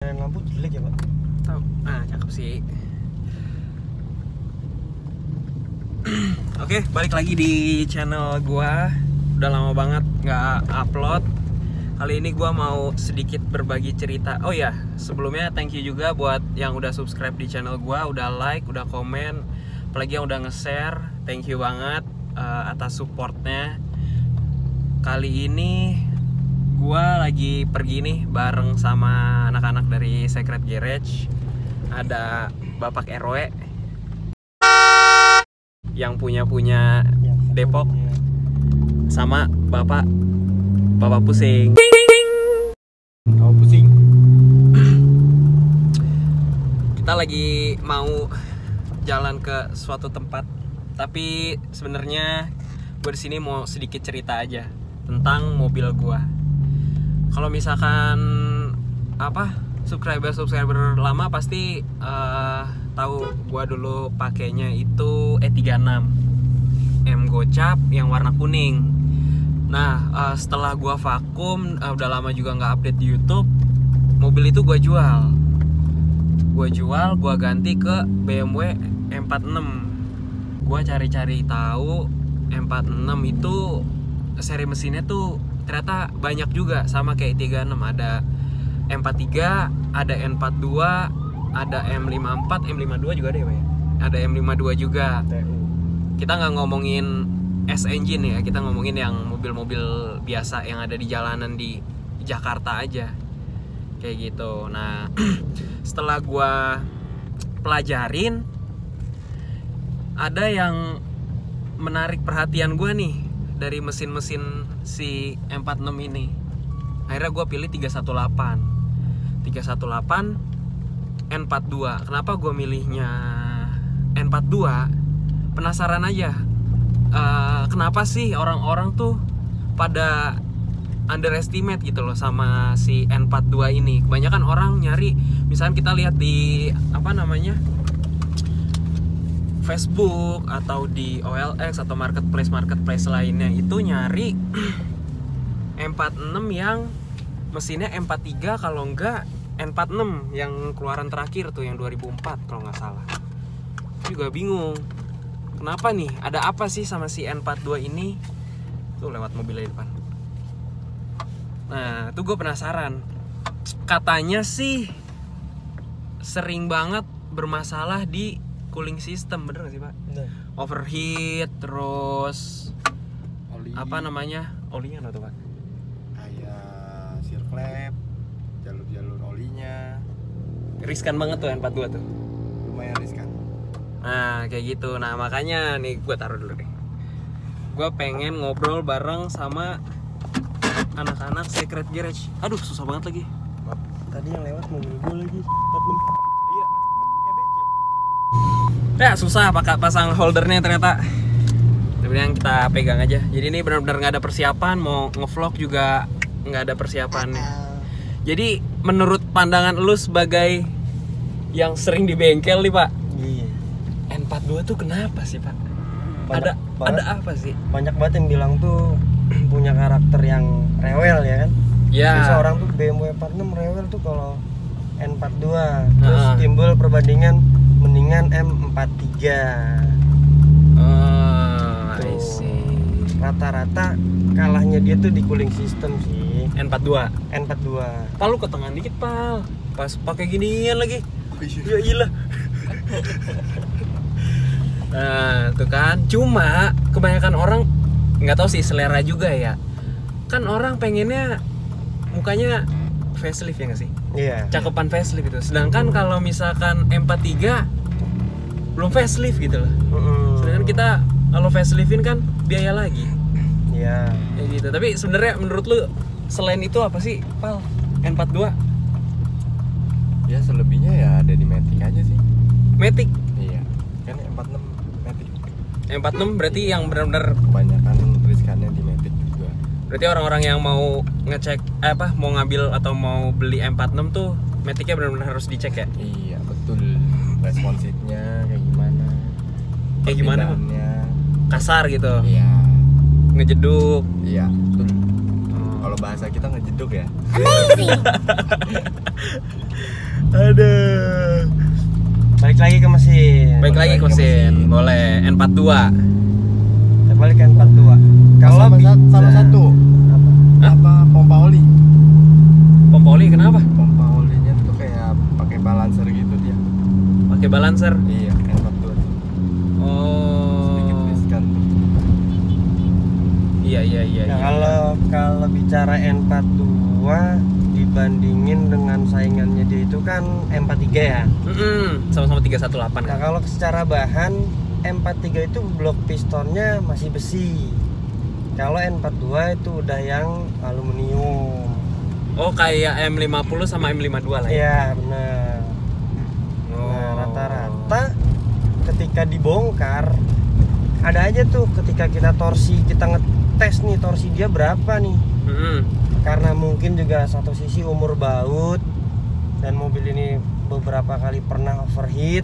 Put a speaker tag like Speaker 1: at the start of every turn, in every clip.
Speaker 1: pengendalian lampu jelek ya Pak?
Speaker 2: Tahu. Cakep sih. Oke, balik lagi di channel gua. Udah lama banget nggak upload. Kali ini gua mau sedikit berbagi cerita. Oh ya, sebelumnya thank you juga buat yang udah subscribe di channel gua, udah like, udah komen, apalagi yang udah nge-share. Thank you banget atas supportnya. Kali ini gua lagi pergi nih bareng sama anak-anak dari Secret Garage. Ada Bapak RW yang punya Depok sama Bapak Pusing.
Speaker 1: Oh pusing.
Speaker 2: Kita lagi mau jalan ke suatu tempat, tapi sebenarnya gue di sini mau sedikit cerita aja tentang mobil gue. Kalau misalkan subscriber lama pasti tahu gue dulu pakainya itu E36 M gocap yang warna kuning. Nah setelah gue vakum, udah lama juga nggak update di YouTube, mobil itu gue jual, gue ganti ke BMW M46. Gue cari-cari tahu M46 itu seri mesinnya tuh ternyata banyak juga sama kayak 36. Ada M43, ada N42, ada M54, M52 juga ada ya Pak ya? Ada M52 juga. Kita nggak ngomongin S engine ya, kita ngomongin yang mobil-mobil biasa yang ada di jalanan di Jakarta aja kayak gitu. Nah setelah gua pelajarin, ada yang menarik perhatian gua nih dari mesin-mesin si M46 ini. Akhirnya gua pilih 318 N42. Kenapa gua milihnya N42? Penasaran aja. Kenapa sih orang-orang tuh pada underestimate gitu loh sama si N42 ini. Kebanyakan orang nyari, misalnya kita lihat di Facebook atau di OLX atau marketplace lainnya, itu nyari M46 yang mesinnya M43, kalau enggak N46 yang keluaran terakhir tuh yang 2004 kalau nggak salah. Juga bingung. Kenapa nih? Ada apa sih sama si N42 ini? Tuh lewat mobil di depan. Nah, tuh gue penasaran. Katanya sih sering banget bermasalah di cooling system, bener gak sih Pak?
Speaker 1: Bener.
Speaker 2: Overheat, terus
Speaker 1: Oli.
Speaker 2: Olinya tuh Pak?
Speaker 1: Kayak sirklep, jalur olinya.
Speaker 2: Riskan banget tuh N42 tuh.
Speaker 1: Lumayan riskan.
Speaker 2: Nah kayak gitu. Nah makanya nih gue taruh dulu deh. Gue pengen ngobrol bareng sama anak-anak Secret Garage. Aduh susah banget lagi.
Speaker 1: Tadi yang lewat mobil gue lagi.
Speaker 2: Iya. Ya susah pasang holdernya ternyata. Tapi yang kita pegang aja. Jadi ini benar-benar nggak ada persiapan. Mau ngevlog juga nggak ada persiapannya. Jadi menurut pandangan lu sebagai yang sering di bengkel nih Pak,
Speaker 1: Iya.
Speaker 2: N42 tuh kenapa sih Pak?
Speaker 1: Banyak
Speaker 2: Ada apa sih?
Speaker 1: Banyak banget yang bilang tuh punya karakter yang rewel ya kan?
Speaker 2: Ya.
Speaker 1: Biasa orang tuh BMW 46 rewel tuh kalau N42. Terus
Speaker 2: Nah.
Speaker 1: timbul perbandingan mendingan M43.
Speaker 2: Oh, I
Speaker 1: Tuh.
Speaker 2: see.
Speaker 1: Rata-rata kalahnya dia tuh di cooling system sih.
Speaker 2: N42.
Speaker 1: N42.
Speaker 2: Pal lu ke tengah dikit Pal. Pas pakai ginian lagi. Ya iyalah. Nah, tuh kan. Cuma kebanyakan orang nggak tahu sih, selera juga ya. Kan orang pengennya mukanya facelift ya nggak sih?
Speaker 1: Iya.
Speaker 2: Cakepan facelift gitu. Sedangkan kalau misalkan M43 belum facelift gitu loh. Sedangkan kita kalau faceliftin kan biaya lagi.
Speaker 1: Iya.
Speaker 2: Ya gitu. Tapi sebenarnya menurut lu selain itu apa sih, Pal? N42?
Speaker 3: Ya selebihnya ya ada di Matic aja sih.
Speaker 2: Matic.
Speaker 3: Iya. Kan 46 Matic.
Speaker 2: M46 berarti yang benar-benar,
Speaker 3: Kebanyakan riskannya di Matic juga.
Speaker 2: berarti orang-orang yang mau ngecek mau ngambil atau mau beli M46 tuh Maticnya benar-benar harus dicek ya?
Speaker 3: Iya betul. Responsifnya kayak gimana?
Speaker 2: Kayak gimana?
Speaker 3: Perpindahannya.
Speaker 2: Kasar gitu.
Speaker 3: Iya.
Speaker 2: Ngejeduk.
Speaker 3: Iya betul.
Speaker 2: Oh.
Speaker 3: Kalau bahasa kita ngejeduk ya.
Speaker 2: Aduh.
Speaker 1: Balik lagi ke mesin.
Speaker 2: Baik lagi ke mesin. Boleh N42.
Speaker 1: Kita balik ke N42. Kalau
Speaker 3: sama satu apa pompa oli.
Speaker 2: Pompa oli kenapa?
Speaker 3: Pompa olinya tuh kayak pakai balancer gitu dia.
Speaker 2: Pakai balancer.
Speaker 3: Iya, N42. Sedikit
Speaker 2: Oh.
Speaker 3: riskan tuh.
Speaker 2: Iya.
Speaker 1: Nah, kalau bicara N42 dibandingin dengan saingannya dia itu kan M43 ya.
Speaker 2: Sama-sama 318
Speaker 1: Nah,
Speaker 2: kan.
Speaker 1: kalau secara bahan M43 itu blok pistonnya masih besi. Kalau N42 itu udah yang aluminium.
Speaker 2: Oh, kayak M50 sama M52 lah ya.
Speaker 1: Iya, benar. Nah, rata-rata ketika dibongkar ada aja tuh ketika kita torsi, kita ngetes nih torsi dia berapa nih. Karena mungkin juga satu sisi umur baut dan mobil ini beberapa kali pernah overheat.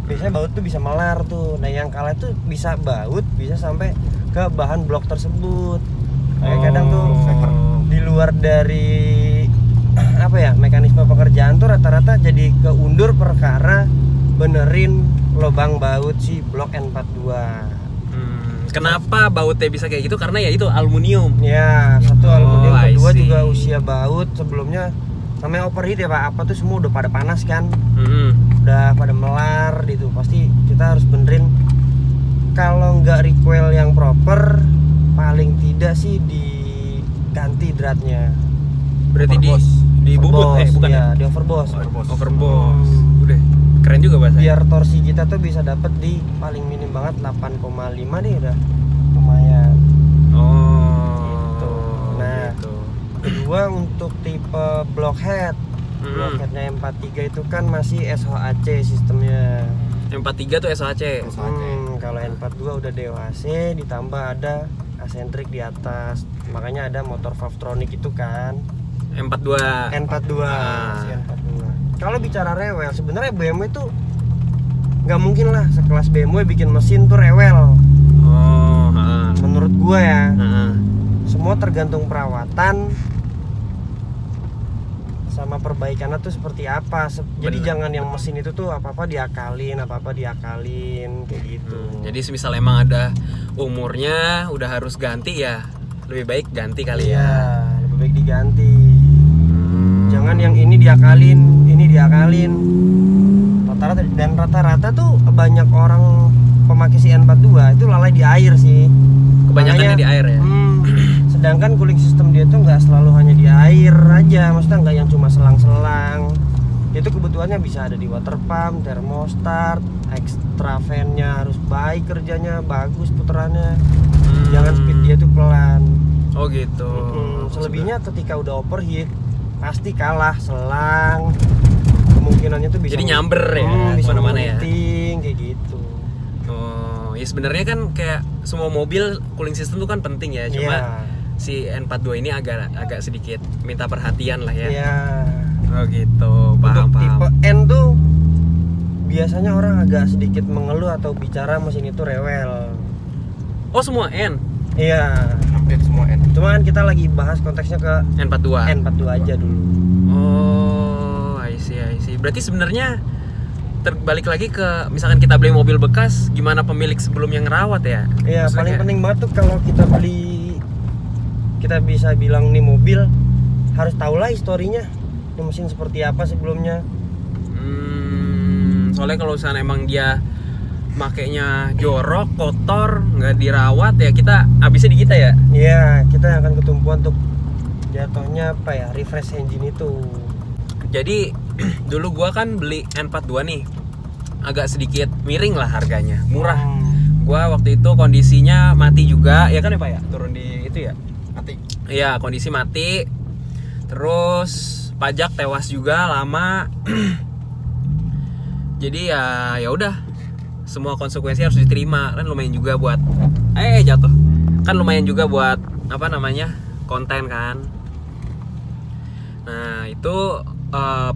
Speaker 1: Biasanya baut tuh bisa melar tuh. Nah, yang kalah tuh bisa baut, bisa sampai ke bahan blok tersebut. Kayak kadang tuh di luar dari apa ya, mekanisme pekerjaan tuh rata-rata jadi keundur perkara benerin lubang baut si blok N42.
Speaker 2: Kenapa bautnya bisa kayak gitu? Karena ya itu aluminium.
Speaker 1: Ya, satu aluminium,
Speaker 2: I
Speaker 1: kedua
Speaker 2: see.
Speaker 1: juga usia baut sebelumnya namanya overheat ya Pak. Apa tuh semua udah pada panas kan? Udah pada melar gitu. Pasti kita harus benerin. Kalau nggak recoil yang proper, paling tidak sih diganti dratnya.
Speaker 2: Berarti
Speaker 3: Overboss.
Speaker 2: di bubut bukan
Speaker 1: ya,
Speaker 2: ya?
Speaker 1: di overboss.
Speaker 2: Overboss. Udah keren juga bahasanya.
Speaker 1: Biar torsi kita tuh bisa dapet di paling minim banget 8,5 deh, udah lumayan.
Speaker 2: Gitu.
Speaker 1: Nah,
Speaker 2: Gitu.
Speaker 1: kedua untuk tipe blockhead. Blockheadnya M43 itu kan masih SHAC sistemnya.
Speaker 2: M43 tuh SHC.
Speaker 1: Kalau N42 udah DOHC ditambah ada asentrik di atas. Makanya ada motor Valvetronic itu kan.
Speaker 2: M42.
Speaker 1: N42, si N42. Kalau bicara rewel, sebenarnya BMW tuh nggak mungkin lah sekelas BMW bikin mesin tuh rewel. Menurut gua ya. Semua tergantung perawatan sama perbaikannya tuh seperti apa. Jadi jangan yang mesin itu tuh apa-apa diakalin kayak gitu.
Speaker 2: Jadi semisal emang ada umurnya udah harus ganti ya, lebih baik ganti kali ya.
Speaker 1: Iya, lebih baik diganti. Jangan yang ini diakalin. Rata-rata tuh banyak orang pemakai si N42 itu lalai di air sih.
Speaker 2: Kebanyakannya
Speaker 1: Makanya,
Speaker 2: di air ya.
Speaker 1: Sedangkan cooling system dia tuh nggak selalu hanya di air aja, maksudnya nggak yang cuma selang-selang. Itu kebutuhannya bisa ada di water pump, thermostat, extra fan-nya harus baik kerjanya, bagus putarannya. Jangan speed dia tuh pelan.
Speaker 2: Oh gitu.
Speaker 1: Selebihnya ketika udah overheat pasti kalah selang. Kemungkinannya tuh bisa
Speaker 2: Jadi nyamber ya,
Speaker 1: bisa
Speaker 2: kemana-mana ya.
Speaker 1: melting, kayak gitu.
Speaker 2: Oh, ya sebenarnya kan kayak semua mobil cooling system tuh kan penting ya. Cuma
Speaker 1: Iya.
Speaker 2: si N42 ini agak sedikit minta perhatian lah ya.
Speaker 1: Iya.
Speaker 2: Oh gitu,
Speaker 1: Untuk
Speaker 2: paham.
Speaker 1: tipe N tuh biasanya orang agak sedikit mengeluh atau bicara mesin itu rewel.
Speaker 2: Oh semua N?
Speaker 1: Iya.
Speaker 3: Hampir semua N.
Speaker 1: Cuman kita lagi bahas konteksnya ke
Speaker 2: N42.
Speaker 1: N42 aja dulu.
Speaker 2: Oh, I see. Berarti sebenarnya terbalik lagi ke misalkan kita beli mobil bekas, gimana pemilik sebelumnya ngerawat ya?
Speaker 1: Iya,
Speaker 2: Maksudnya
Speaker 1: paling
Speaker 2: kayak-
Speaker 1: penting banget tuh kalau kita beli, kita bisa bilang nih mobil harus tahu lah historinya, ini mesin seperti apa sebelumnya.
Speaker 2: Soalnya kalau misalnya emang dia makainya jorok, kotor, nggak dirawat ya kita habisnya di kita ya.
Speaker 1: Iya, kita yang akan ketumpuan untuk jatuhnya apa ya, refresh engine itu.
Speaker 2: Jadi dulu gua kan beli N42 nih, agak sedikit miring lah harganya, murah. Gua waktu itu kondisinya mati juga, ya kan ya Pak ya, turun di itu ya.
Speaker 3: Mati.
Speaker 2: Iya, kondisi mati. Terus pajak tewas juga lama. Jadi ya udah, semua konsekuensi harus diterima. Kan lumayan juga buat jatuh. Kan lumayan juga buat apa namanya? Konten kan. Nah, itu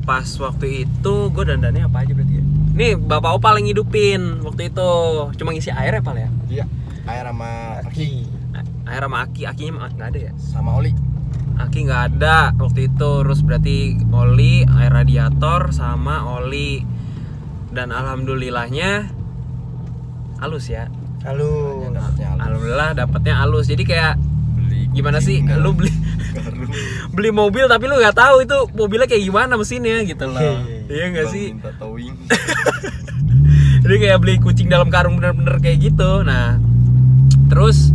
Speaker 2: pas waktu itu gue dandannya apa aja berarti ya? Nih, Bapak Opal yang ngidupin waktu itu. Cuma ngisi air ya, Pal ya?
Speaker 3: Iya. Air sama aki.
Speaker 2: Air sama aki, akinya nggak ada ya?
Speaker 3: Sama oli.
Speaker 2: Aki nggak ada waktu itu, terus berarti oli, air radiator sama oli. Dan alhamdulillahnya halus ya.
Speaker 1: Halo.
Speaker 2: Alhamdulillah dapatnya halus. Jadi kayak
Speaker 3: Beli
Speaker 2: gimana
Speaker 3: kucing,
Speaker 2: sih
Speaker 3: enggak.
Speaker 2: lu beli mobil tapi lu nggak tahu itu mobilnya kayak gimana mesinnya gitu loh. Iya nggak
Speaker 3: Bang
Speaker 2: sih?
Speaker 3: minta towing.
Speaker 2: Jadi kayak beli kucing dalam karung bener-bener kayak gitu. Nah, terus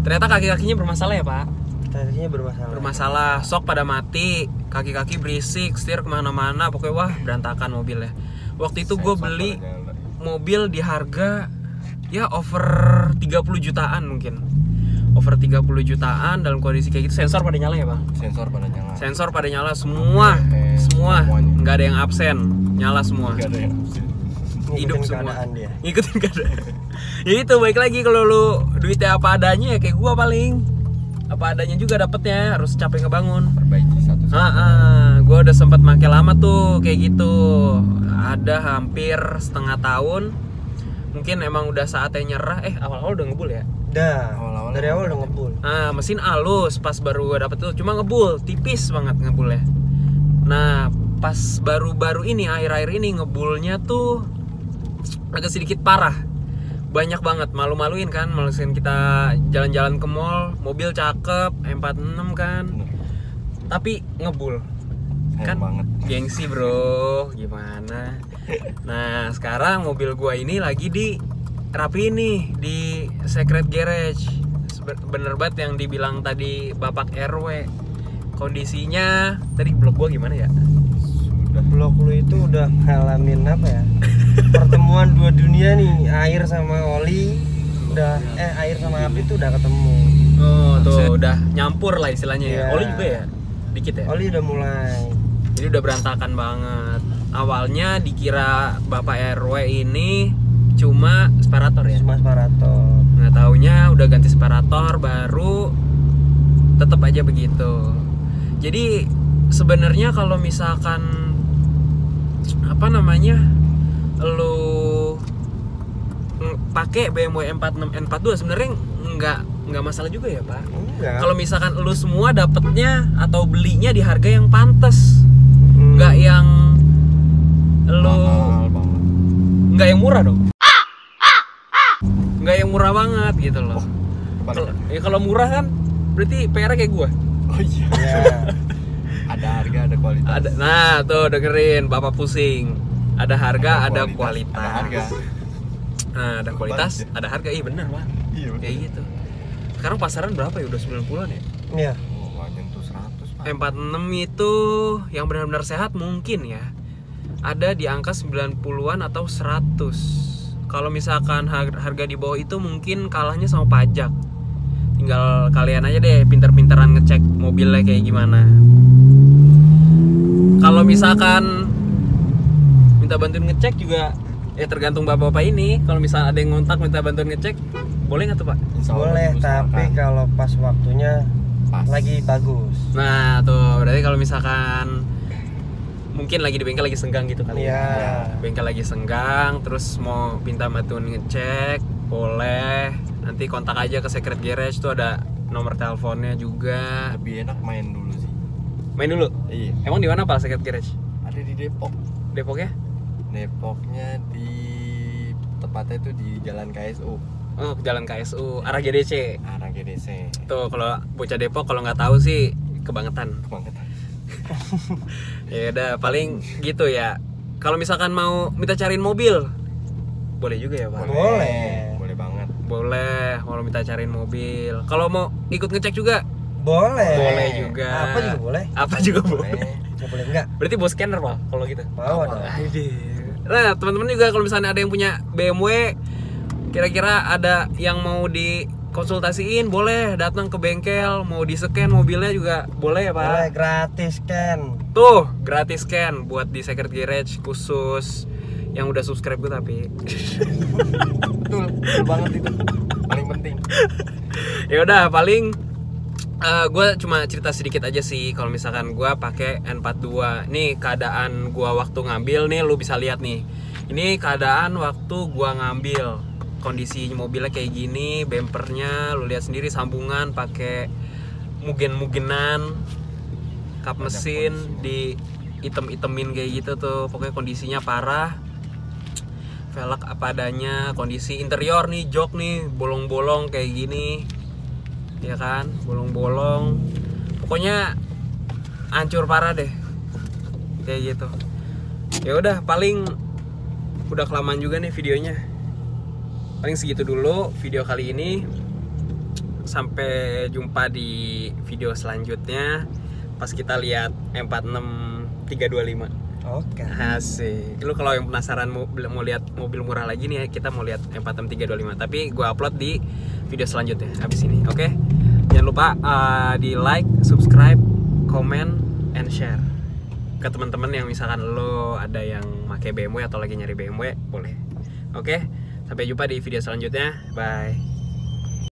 Speaker 2: ternyata kaki-kakinya bermasalah ya Pak.
Speaker 1: Kakinya bermasalah.
Speaker 2: Sok pada mati, kaki-kaki berisik, setir kemana-mana, pokoknya wah berantakan mobilnya. Waktu itu gue
Speaker 3: Sensor
Speaker 2: beli
Speaker 3: pada nyala.
Speaker 2: mobil di harga ya over 30 jutaan mungkin. Over 30 jutaan dalam kondisi kayak gitu. Sensor pada nyala ya Bang?
Speaker 3: Sensor pada nyala.
Speaker 2: Sensor pada nyala semua, semua,
Speaker 3: semuanya.
Speaker 2: nggak ada yang absen, nyala semua.
Speaker 3: Enggak ada yang absen.
Speaker 2: Hidup
Speaker 1: Ngikutin
Speaker 2: semua.
Speaker 1: keadaan dia.
Speaker 2: Ngikutin keadaan. Ya itu baik lagi kalau lu duitnya apa adanya ya kayak gua paling. Apa adanya juga dapetnya, harus capek ngebangun.
Speaker 3: Perbaiki satu.
Speaker 2: Gua udah sempat pakai lama tuh kayak gitu. Ada hampir setengah tahun. Mungkin emang udah saatnya nyerah. Awal-awal udah ngebul ya.
Speaker 1: Dah.
Speaker 3: Awal-awal
Speaker 1: Dari awal udah ngebul.
Speaker 2: Mesin halus pas baru gua dapet tuh, cuma ngebul, tipis banget ngebulnya. Nah, pas baru-baru ini, akhir-akhir ini ngebulnya tuh agak sedikit parah. Banyak banget, malu-maluin kan, maluin kita jalan-jalan ke mall, mobil cakep, M46 kan,
Speaker 3: Bener.
Speaker 2: tapi ngebul.
Speaker 3: Sayang
Speaker 2: Kan
Speaker 3: banget.
Speaker 2: gengsi bro, gimana? Nah, sekarang mobil gua ini lagi di rapi nih di Secret Garage. Bener banget yang dibilang tadi Bapak RW. Kondisinya tadi blok gua gimana ya?
Speaker 3: Sudah.
Speaker 1: Blok lu itu udah ngalamin apa ya? Pertemuan dua dunia nih, air sama oli. Udah air sama api tuh udah ketemu.
Speaker 2: Oh, tuh udah nyampur lah istilahnya ya.
Speaker 1: Iya.
Speaker 2: Oli juga ya? Dikit ya?
Speaker 1: Oli udah mulai.
Speaker 2: Jadi udah berantakan banget. Awalnya dikira Bapak RW ini cuma separator ya.
Speaker 1: Cuma separator.
Speaker 2: Nggak taunya udah ganti separator baru, tetap aja begitu. Jadi sebenarnya kalau misalkan apa namanya, lu pakai BMW M46 N42 sebenarnya nggak masalah juga ya Pak.
Speaker 1: Enggak.
Speaker 2: Kalau misalkan lu semua dapetnya atau belinya di harga yang pantas,
Speaker 1: Hmm.
Speaker 2: nggak yang lu
Speaker 3: Mahal banget.
Speaker 2: nggak yang murah dong, nggak yang murah banget gitu loh. Kalau murah kan berarti PR kayak gua.
Speaker 3: Oh iya.
Speaker 1: Ya.
Speaker 3: Ada harga, ada kualitas.
Speaker 2: Nah tuh dengerin Bapak pusing. Ada harga, ada kualitas.
Speaker 3: Ada harga.
Speaker 2: Nah, ada kualitas,
Speaker 3: Kebalik ya.
Speaker 2: ada harga. Ih bener Pak.
Speaker 3: Iya.
Speaker 2: Kayak gitu. Sekarang pasaran berapa ya? Udah 90-an ya?
Speaker 1: Iya.
Speaker 3: Oh, nggak nyentuh 100 Pak.
Speaker 2: M46 itu yang benar-benar sehat mungkin ya. Ada di angka 90-an atau 100. Kalau misalkan harga di bawah itu mungkin kalahnya sama pajak. Tinggal kalian aja deh pinter-pinteran ngecek mobilnya kayak gimana. Kalau misalkan minta bantuin ngecek juga ya tergantung bapak-bapak ini. Kalau misalnya ada yang ngontak minta bantuin ngecek, boleh nggak tuh Pak?
Speaker 3: Insya Allah
Speaker 1: Boleh,
Speaker 3: diusahakan.
Speaker 1: tapi kalau pas waktunya
Speaker 3: Pas.
Speaker 1: lagi bagus.
Speaker 2: Nah tuh berarti kalau misalkan mungkin lagi di bengkel lagi senggang gitu kali
Speaker 1: Iya.
Speaker 2: ya. Bengkel lagi senggang, terus mau minta bantuin ngecek, boleh. Nanti kontak aja ke Secret Garage, tuh ada nomor teleponnya juga.
Speaker 3: Lebih enak main dulu sih.
Speaker 2: Main dulu.
Speaker 3: Iya.
Speaker 2: Emang di mana Pak Secret Garage?
Speaker 3: Ada di Depok.
Speaker 2: Depoknya?
Speaker 3: Depoknya di tepatnya itu di Jalan KSU,
Speaker 2: Oh, Jalan KSU, arah GDC.
Speaker 3: arah GDC.
Speaker 2: Tuh kalau bocah Depok kalau nggak tahu sih kebangetan.
Speaker 3: Banget.
Speaker 2: Ya udah paling gitu ya. Kalau misalkan mau minta cariin mobil, boleh juga ya Pak.
Speaker 1: Boleh.
Speaker 3: Boleh banget.
Speaker 2: Boleh, kalau minta cariin mobil. Kalau mau ikut ngecek juga
Speaker 1: Boleh.
Speaker 2: boleh juga.
Speaker 1: Apa juga boleh.
Speaker 2: Apa juga boleh.
Speaker 1: Nggak boleh enggak?
Speaker 2: Berarti bawa scanner Pak kalau gitu.
Speaker 1: Bawa dong.
Speaker 2: Nah, teman-teman juga kalau misalnya ada yang punya BMW, kira-kira ada yang mau dikonsultasiin, boleh datang ke bengkel, mau di-scan mobilnya juga boleh ya Pak.
Speaker 1: Boleh, gratis kan.
Speaker 2: Tuh, gratis scan buat di Secret Garage khusus yang udah subscribe gue tapi.
Speaker 3: Betul banget itu. Paling penting.
Speaker 2: Ya udah paling gue cuma cerita sedikit aja sih kalau misalkan gue pakai N42. Nih keadaan gue waktu ngambil nih, lu bisa lihat nih. Ini keadaan waktu gue ngambil, kondisi mobilnya kayak gini, bempernya lu lihat sendiri, sambungan pakai mugen-mugenan, kap mesin di item-itemin kayak gitu tuh. Pokoknya kondisinya parah. Velg apa adanya, kondisi interior nih, jok nih bolong-bolong kayak gini. Ya kan, bolong-bolong. Pokoknya hancur parah deh. Kayak gitu. Ya udah, paling udah kelamaan juga nih videonya. Paling segitu dulu video kali ini. Sampai jumpa di video selanjutnya pas kita lihat M46 325.
Speaker 1: Oke.
Speaker 2: Asik. Lu kalau yang penasaran mau lihat mobil murah lagi nih ya, kita mau lihat M46 325. Tapi gua upload di video selanjutnya habis ini. Oke? Jangan lupa di like, subscribe, comment, and share ke teman-teman yang misalkan lo ada yang pakai BMW atau lagi nyari BMW, boleh. Oke? Sampai jumpa di video selanjutnya. Bye.